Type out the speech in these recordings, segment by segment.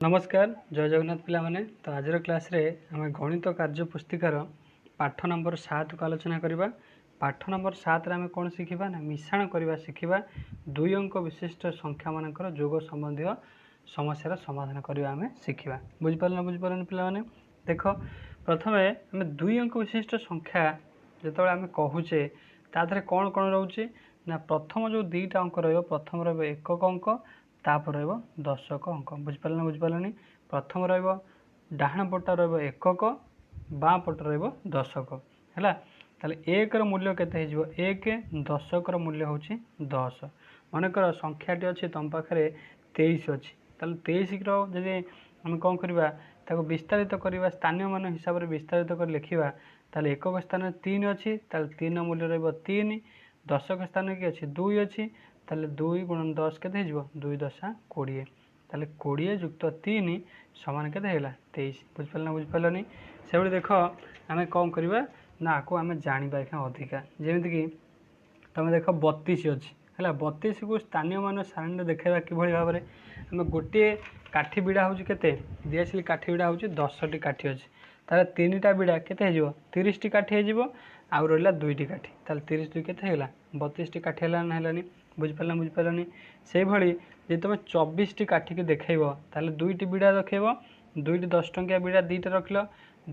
नमस्कार जय जगन्नाथ पिला माने तो आज क्लास रे आम गणित कार्य पुस्तिकार पाठ नंबर 7 को आलोचना करवा। पाठ नंबर 7 रे आम कौन शिखा ना मिश्रण करवा शिखा दुई अंक विशिष्ट संख्या मानकर जोग संबंधी समस्यार समाधान करवा आम शिखा। बुझिपार ना पिला माने देख प्रथम आम दुई अंक विशिष्ट संख्या जो आम कहूचे तादे कौन कौन रोचे ना प्रथम जो दुईटा अंक प्रथम एकक अंक तापर दशक अंक बुझिपारे प्रथम डाहाण पट एकक बाँ पट दशक है ताले एक मूल्य केते हो एक दशक मूल्य हूँ 10 मनकर संख्याटी अच्छी तुम पाखे 23 अच्छी ताले 23 जब आम कौन करवा विस्तारित करवा स्थानीय मान हिसाब से विस्तारित कर लिखा ताले एकक स्थान 3 अच्छी तीन मूल्य रीन दशक स्थान कि अच्छी 2 अच्छी ताले 2 × 10 केते हो 2 10 20 ताले 20 युक्त 3 समान केते हैला 23 बुझिपारनी से भाई देख आम कौन करवा ना आपको आम जाना अधिका जमीक तुम देख 32 अच्छी है 32 को स्थानीय मान सारणी देखा कि भाव में आम गोटे काठी बिड़ा हूँ के दियासिल काठी बिड़ा हूँ 10 टी काठी अच्छी तार 3टा बिड़ा केते 30 टी काठी हो आउ रहा 2टी काठी ताल 30 2 केते हैला 32 टी काठी है ना बुझिपारनी से भाई जी तुम 24 टी काठी की देखब ताले 2टी बिड़ा रखेब 2टी 10 टंकिया बिड़ा 2टा रखल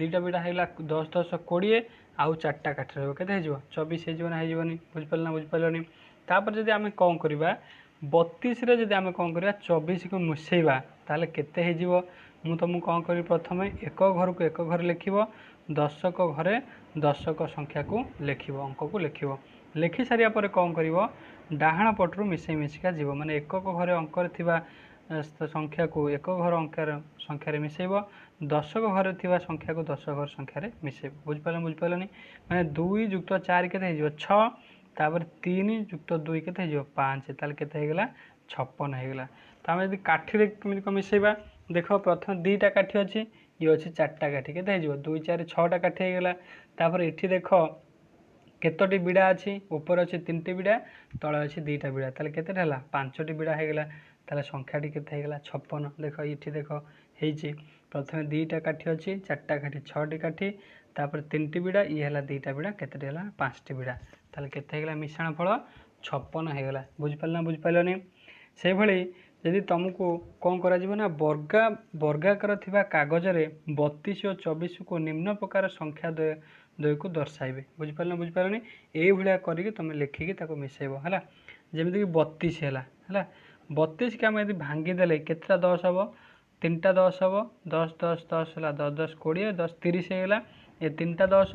2टा बिड़ा है 10 10 20 आउ 4टा काठी रखे 24 होना बुझिपारनी तापर जब आम कौन करवा 32 रे जब आम कौन करवा 24 को मिसेबा ताले केते हो मु तुमको कौन करी प्रथम एक घर को एक घर लिखब दशक घरे दशक संख्या को लिखब अंक को लिखब लिखि सारिया पर कौन कर डाहाण पटरू मिसई मिसिका जीव माने एकक घरे अंकर थिबा संख्या को एक घर अंकार संख्यार मिसेब दशक घरे थिबा संख्या को दश घर संख्यार मिसेब बुझिपारनी माने 2 युक्त 4 केते हो 6 तापर 3 युक्त 2 केते हो 5 ताले केते हेगला 56 हेगला तो आम यदि काठी केमिति मिसेबा देख प्रथम 2टा काठी अच्छी ये अच्छी 4टा काठी केते हो 2 4 6टा काठी हेगला तापर एठी देख केतोटी बिड़ा अच्छी ऊपर अच्छी 3टी बिड़ा तले अच्छी 2टा बिड़ा ताले केते हैला 5टी बिड़ा हेगला ताले संख्याटी केते हेगला 56 देख ये देख हेची प्रथम 2टा काठी अच्छी 4टा काठी 6टी काठी तापर 3टी बिड़ा ये हैला 2टा बिड़ा केते हैला 5टी बिड़ा ताले केते हेगला मिश्रण फल 56 हेगला बुझिपारनी से भली यदि तुमको कौन करा वर्गाकार थिबा कागज रे 32 और 24 को निम्न प्रकार संख्या द्वय को दर्शाइबे बुझिपारनी ये भाया करके तुम लिखिकी मिसेब है जमीक 32 है 32 के आम यदि भांगीदे केतटा 10 हम 3टा 10 हम 10 10 10 है 10 10 20 10 30 होगा ये 3टा 10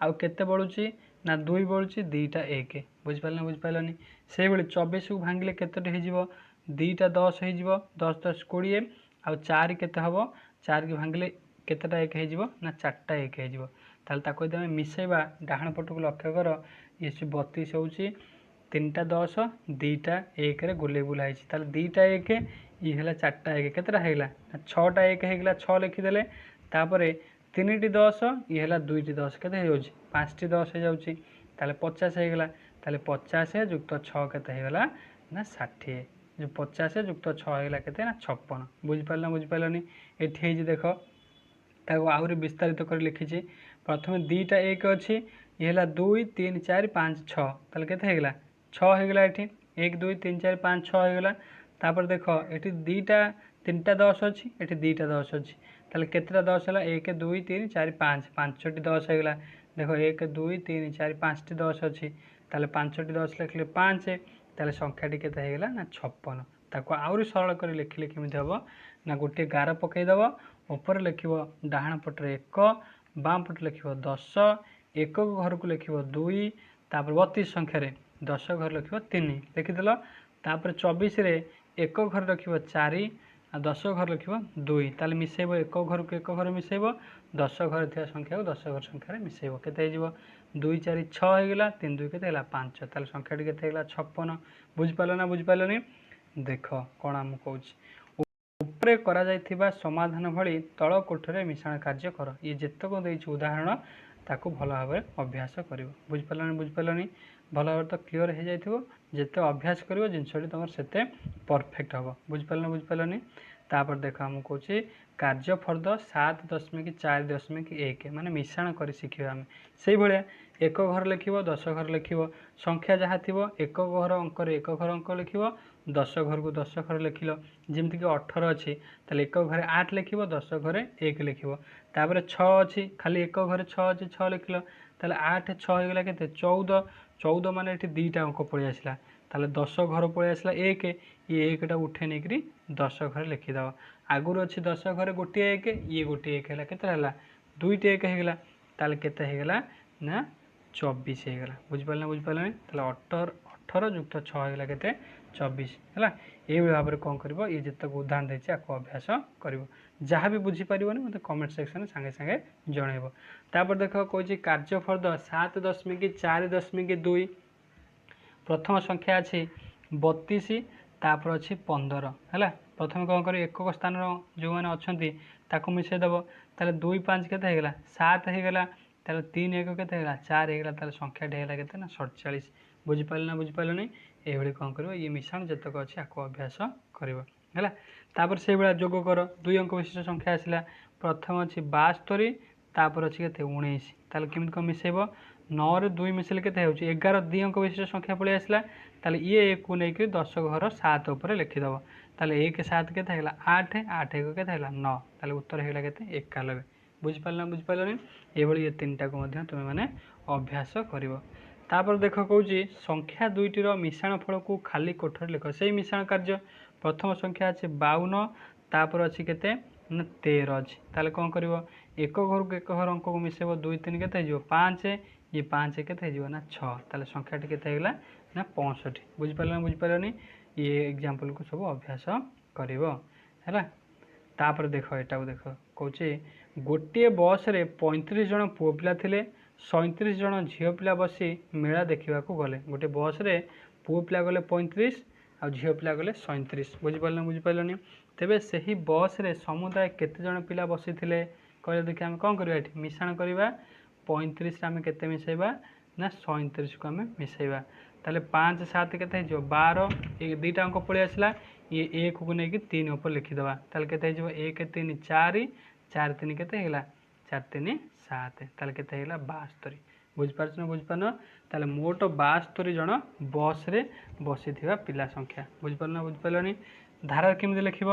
आउ केते बलुची ना 2 बलुची 2टा 1 बुझिपारनी से भाई 24 को भांगिले केतोटी हो 2टा 10 हो 10 10 20 आउ 4 केते हम 4 के भांगिले केतेटा 1 हो ना 4टा 1 हो ताल ताको यदि आम मिसेबा डाहाण पट को लक्ष्य कर ये 32 हूँ 3टा 10 2टा 1 रे गुले बुलाई ताल 2टा 1 ये है 4टा 1 केतेटा हेगला 6टा 1 हेगला 6 लिखिदेले तापर 3टी 10 ये है 2टी 10 केते हो 5टी 10 हो जाउची ताले 50 हेगला ताले 50 युक्त 6 केते हेगला ना 60 जो 50 युक्त 6 हेगला केते ना 56 बुझिपारनी एठी देख ताको आहुरी विस्तारित कर लिखी प्रथम 2टा 1 अच्छी ये है 2 3 4 5 6 ताले केते हेगला 6 हेगला एठी 1 2 3 4 5 6 हेगला तापर देख एठी 2टा 3टा 10 अच्छी एठी 2टा 10 अच्छी ताले केतेटा 10 है 1 2 3 4 5 5टी 10 हेगला देख 1 2 3 4 5टी 10 अच्छी ताले 5टी 10 लिखले 5 ताले संख्याटी केते हेगला ना 56 ताको आउरी सरल कर लिखिले केमिति हबो ना गोटे गार पकईदेव ऊपर लिखिब डाहाण पटरे 1 बाम पट लिख 10 एक घर को लिख 2 तापर 32 संख्यार 10 घर लिख 3 लिखिदेल तापर 24 रे एक घर रख 4 10 घर लिख 2 ताले मिसेब एक घर को एक घर मिसेब 10 घर थी संख्या को 10 घर संख्यार मिसेब केते 2 4 6 होगा 3 2 के 5 ताले संख्याटी के 56 बुझिपारनी देख कौन आम कौच उपरे करा जाइथिबा समाधान भली तल कोठरे मिश्रण कार्य कर ये जेतक देइछु उदाहरण ताकू भल भाव अभ्यास कर बुझिपारनी भल भाव तो क्लीयर हो जाइथिबो जेते अभ्यास करिवो जिनसटी तुम सेते परफेक्ट हम बुझिपारनी तापर देख आम कौच कार्यफर्द 7.4.1 माने मिश्रण कर शिखा आम से भाया एक घर लिख 10 घर लिख संख्या जहाँ थी एक घर अंक एक घर अंक लिख 10 घर को 10 घर लिख जमीक 18 अच्छी ताल एक घर 8 लिख 10 घर 1 लिख तापर 6 अच्छी खाली एक घर 6 अच्छी 6 लिख ताल 8 6 होगा के 14 14 मान ये दुईटा अंक पलि आसला ताले 10 घर पलि आसला 1 ये 1टा उठे नहीं 10 घर लिखिदेव आगुरी अच्छी 10 घर गोटे 1 ये गोटे 1 है के दुईटे 1 होगा ताले केते होगा ना 24 होगा बुझिपारे बुझिपारे ताले 18 युक्त 6 होगा के 24 है ये भाव में कौन कर ये जितक उदाहरण देती आपको अभ्यास कर जहाँ भी बुझीपार मतलब कमेंट सेक्शन सांगे सांगे जनइब तापर देख कौन कार्यफर्द 7.4.2 प्रथम संख्या अच्छी 32 तापर अच्छी 15 है प्रथम कौन कर एक स्थान जो मैंने अच्छा मिसेदेव ताले 2 5 के 7 होगा ताले 3 1 के 4 होगा ताले संख्या होगा के 47 बुझिपारे ना बुझिपारे नहीं ये कौन कर ये मिश्रण जितक अच्छे आपको अभ्यास कर तापर से भाया जोग कर 2 अंक विशिष्ट संख्या आसला प्रथम अच्छी 72 तापर अच्छी के 19 ताले केमी कौन मिसेब 9 रे 2 मिसेले के 11 2 अंक विशिष्ट संख्या पलि आसला ताले ये 1 को लेकर 10 घर 7 उपर लिखिदेव ताले 1 7 के 8 8 1 के 9 ताले उत्तर होगा के 91 बुझिपारे ना बुझिपारे नहीं ये 3टा को तुम्हें मैंने अभ्यास कर तापर देख कौच संख्या दुईटर मिश्रण फल को खाली कोठरी लिख से मिश्रण कार्य प्रथम संख्या अच्छे 52 तापर अच्छी के 13 अच्छी ताले कौन कर एक घर को एक घर अंक को मिसेब 2 3 के 5 ये 5 के ना 6 ताले संख्या के ना 65 बुझिपारे ना बुझिपारे नहीं ये एग्जाम्पल को सब अभ्यास कर तापर देख यहाँ देख कौच गोटे बस रे 35 जन पुओ पिला थिले 37 जन झील पिला बसी मेला देखा गले गोटे बस रे पुओ पिला गले 35 आ झील पिला गले 37 बुझिपारे बुझिपारे नहीं तेबे सही बस रे समुदाय केते जन पिला बसी थिले कहले देखिए आम कौन करवा ये मिश्रण करवा 35 आम के मिसेबा ना 37 को आम मिसेबा ताले 5 7 के 12 एक दुईटा अंक पलि आसला ये 1 को लेकिन 3 ऊपर लिखिदेवा ताले के 1 3 4 4 3 के 4 3 7 ताले के 72 बुझिपार ना बुझिपार ताले मोट 72 जन बस रे बसी पिला संख्या बुझिपार ना बुझिपारे नहीं धारा केमी लिख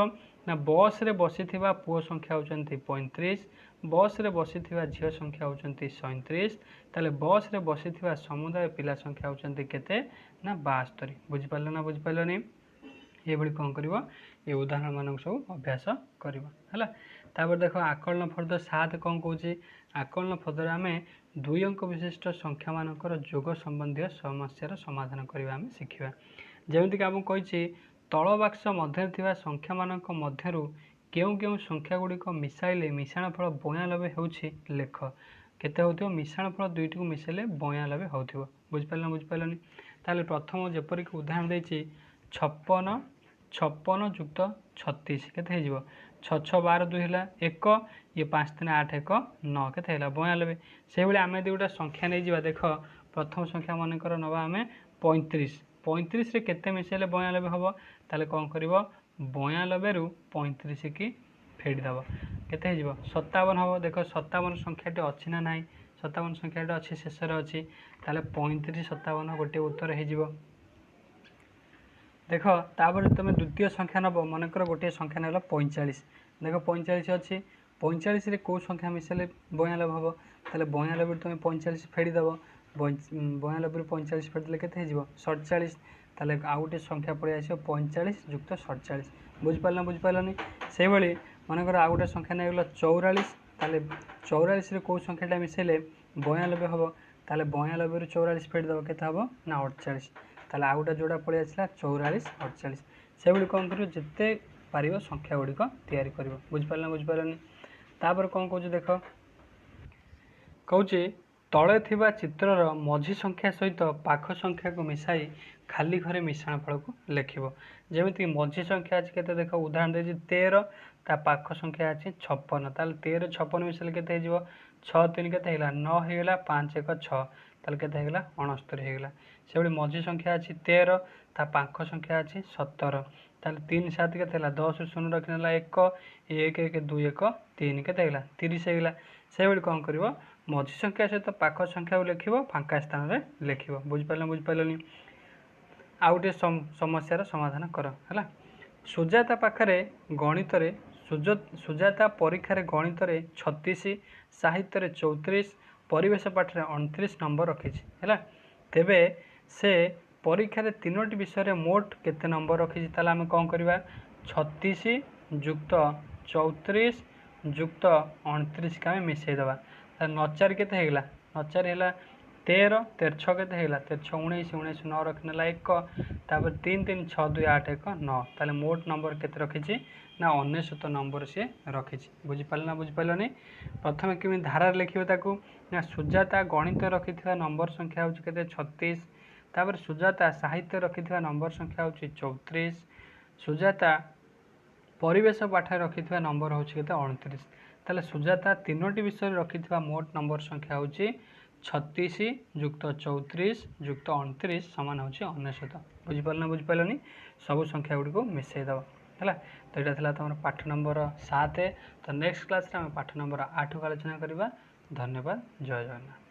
ना बस रे बसी पुओ संख्या होती 35 बस रे बसी झील संख्या होती 37 ताले बस रे बसी समुदाय पिला संख्या होती केते ना 72 बुझिपारे ना बुझिपारे नहीं ये कौन कर ये उदाहरण मान सब अभ्यास कर देख आकलन फर्द 7 कौन कौच आकलन फर्द आम 2 अंक विशिष्ट संख्या मानकर जोग संबंधी समस्यार समाधान करवा आम शिखा जमीक आम कही तल बाक्स मध्य थी संख्या मान मध्य केउ केउ संख्या गुड़िक मिसाइले मिश्रण फल 92 होछि लेख केते होथिबो मिश्रण फल दुईटी को मिसेले 92 होथिबो बुझिपारे ना बुझिपारे नहीं ताले प्रथम जेपरिक उदाहरण देछि 56 56 युक्त 36 के 6 6 12 2 है 1 ये 5 3 8 1 9 के 92 से भाई आम यदि गोटे संख्या नहीं जावा देख प्रथम संख्या मनकर नवा आम 35 35 रे केते मिसेले 92 हम ताले कौन कर 92 रु 35 की फेड़ीदेव केते 57 हम देख 57 संख्याटी अच्छी ना ना 57 संख्याटी अच्छी शेष अच्छी ताले 35 57 गोटे उत्तर हो देख तापर तुम द्वितीय संख्या नब मनकर गोटे संख्या ना 45 देख 45 अच्छी 45 रे कौ संख्या मिसेले 92 हम ताले 92 तुम 45 फेड़ीदेव 92 45 फेड़देले के 47 ताले आउ गोटे संख्या पड़े आस 45 युक्त 47 बुझिपारे ना बुझिपारे नहीं से भाई मनकर आउ गोटे संख्या नहीं गला 44 ताले 44 रे कौ संख्याटा मिसेले 92 हम ताले 92 रू 44 फेड़देव के ना 48 ताले आउ गोटे जोड़ा पड़े आसला 44 48 से भाई कौन कर जिते पार संख्या गुड़िक तैयारी कर बुझिपारे ना बुझिपारे नहीं तापर कौन कौच देख कौच तले थिबा चित्रर मझी संख्या सहित पाख संख्या को मिसाई खाली घरे मिश्रण फल को लिखिब जमीक मझी संख्या अच्छी के देख उदाहरण दे 13 ता पाख संख्या अच्छी 56 ताल 13 56 मिसेले के 6 3 के 9 होगा 5 1 6 ताल के 69 होगा से भाई मझी संख्या अच्छी 13 ता पाख संख्या अच्छी 17 ताले 3 7 के 10 शून्य रखिनेला 1 1 1 2 1 3 के 30 होगा से भाई कौन कर मझी संख्या सहित पाख संख्या लिख फांका स्थान में लिख बुझिपारे आउ गोटे समस्यार समाधान कर है सुजाता पाखे गणित सुजाता परीक्षा गणित 36 साहित्य 34 परिवेश पाठ 29 नंबर रखी है तेबे से परीक्षा तीनोटी विषय मोट केते नंबर रखी आम कौन करवा 36 युक्त 34 युक्त 29 का मिसईदे नचार के नचार है 13 13 6 के 13 6 19 19 9 रखिनेला 1 तापर 3 3 6 2 8 1 9 ताले मोट नंबर केते रखी ना 99 नंबर सी रखी बुझिपारे प्रथम केमी धारा लिखे ना सुजाता गणित रखि नंबर संख्या हूँ के 36 तापर सुजाता साहित्य रखि नंबर संख्या हूँ 34 सुजाता परिवेश पाठ रखि नंबर हूँ के 29 ताले सुजाता तीनोटी विषय रखि मोट नंबर संख्या हूँ 36 युक्त 34 युक्त 29 सामान हूँ 99 बुझिपारे सब संख्या गुड़ी को मिसईदेव है तो यहाँ तुम पाठ नंबर 7 तो नेक्स्ट क्लास में पाठ नंबर 8 को आलोचना करवा धन्यवाद जय जगन्नाथ।